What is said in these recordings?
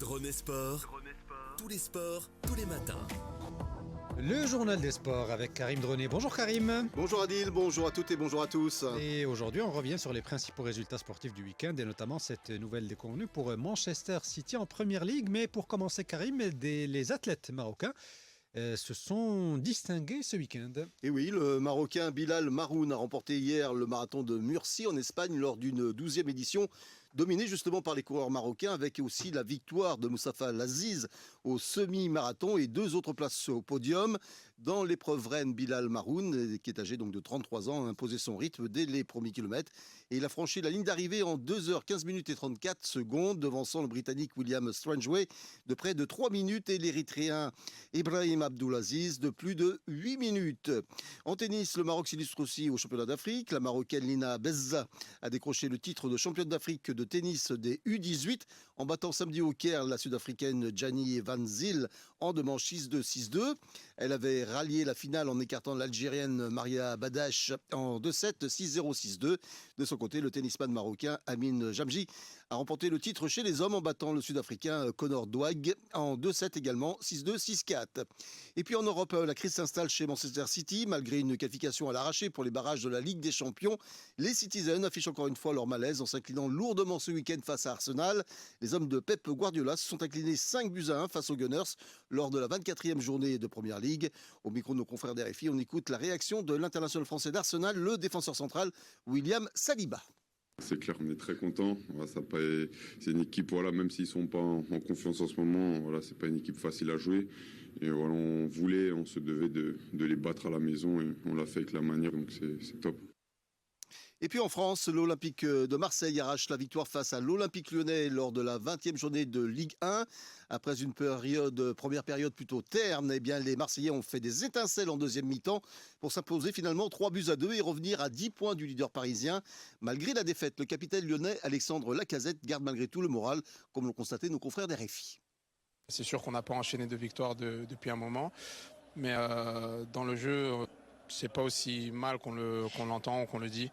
Drôme Sport, tous les sports, tous les matins. Le journal des sports avec Karim Droné. Bonjour Karim. Bonjour Adil, bonjour à toutes et bonjour à tous. Et aujourd'hui, on revient sur les principaux résultats sportifs du week-end et notamment cette nouvelle déconvenue pour Manchester City en Première Ligue. Mais pour commencer, Karim, les athlètes marocains se sont distingués ce week-end. Et oui, le Marocain Bilal Maroun a remporté hier le marathon de Murcie en Espagne lors d'une 12e édition, dominé justement par les coureurs marocains, avec aussi la victoire de Moustapha Laziz au semi-marathon et 2 autres places au podium. Dans l'épreuve reine, Bilal Maroun, qui est âgé donc de 33 ans, a imposé son rythme dès les premiers kilomètres et il a franchi la ligne d'arrivée en 2h15 minutes et 34 secondes, devançant le Britannique William Strangeway de près de 3 minutes et l'Érythréen Ibrahim Abdulaziz de plus de 8 minutes. En tennis, le Maroc s'illustre aussi au championnat d'Afrique. La Marocaine Lina Bezza a décroché le titre de championne d'Afrique de tennis des U18 en battant samedi au Caire la Sud-Africaine Gianni Van Zyl en 2 manches 6-2, 6-2. Elle avait rallié la finale en écartant l'Algérienne Maria Badache en 2-7, 6-0, 6-2. De son côté, le tennisman marocain Amin Jamji a remporté le titre chez les hommes en battant le Sud-Africain Conor Douag en 2-7 également, 6-2, 6-4. Et puis en Europe, la crise s'installe chez Manchester City. Malgré une qualification à l'arraché pour les barrages de la Ligue des Champions, les Citizens affichent encore une fois leur malaise en s'inclinant lourdement ce week-end face à Arsenal. Les hommes de Pep Guardiola se sont inclinés 5-1 face aux Gunners lors de la 24e journée de Première Ligue. Au micro de nos confrères d'RFI, on écoute la réaction de l'international français d'Arsenal, le défenseur central William Saliba. C'est clair, on est très content. C'est une équipe, même s'ils sont pas en confiance en ce moment, c'est pas une équipe facile à jouer. Et on se devait de les battre à la maison et on l'a fait avec la manière, donc c'est top. Et puis en France, l'Olympique de Marseille arrache la victoire face à l'Olympique lyonnais lors de la 20e journée de Ligue 1. Après une première période plutôt terne, les Marseillais ont fait des étincelles en deuxième mi-temps pour s'imposer finalement 3-2 et revenir à 10 points du leader parisien. Malgré la défaite, le capitaine lyonnais Alexandre Lacazette garde malgré tout le moral, comme l'ont constaté nos confrères d'RFI. C'est sûr qu'on n'a pas enchaîné de victoires depuis un moment, mais dans le jeu, c'est pas aussi mal qu'on l'entend ou qu'on le dit.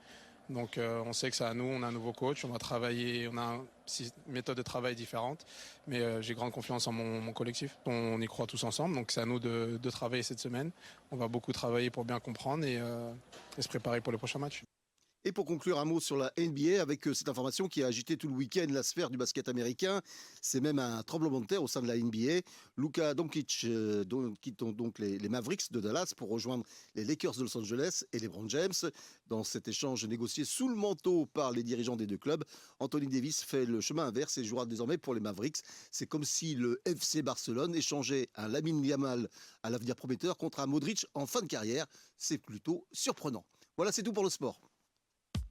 Donc on sait que c'est à nous, on a un nouveau coach, on va travailler, on a une méthode de travail différente, mais j'ai grande confiance en mon collectif. On y croit tous ensemble, donc c'est à nous de travailler cette semaine. On va beaucoup travailler pour bien comprendre et se préparer pour les prochains matchs. Et pour conclure, un mot sur la NBA avec cette information qui a agité tout le week-end la sphère du basket américain. C'est même un tremblement de terre au sein de la NBA. Luka Doncic quitte donc les Mavericks de Dallas pour rejoindre les Lakers de Los Angeles et les LeBron James. Dans cet échange négocié sous le manteau par les dirigeants des 2 clubs, Anthony Davis fait le chemin inverse et jouera désormais pour les Mavericks. C'est comme si le FC Barcelone échangeait un Lamine Yamal à l'avenir prometteur contre un Modric en fin de carrière. C'est plutôt surprenant. Voilà, c'est tout pour le sport.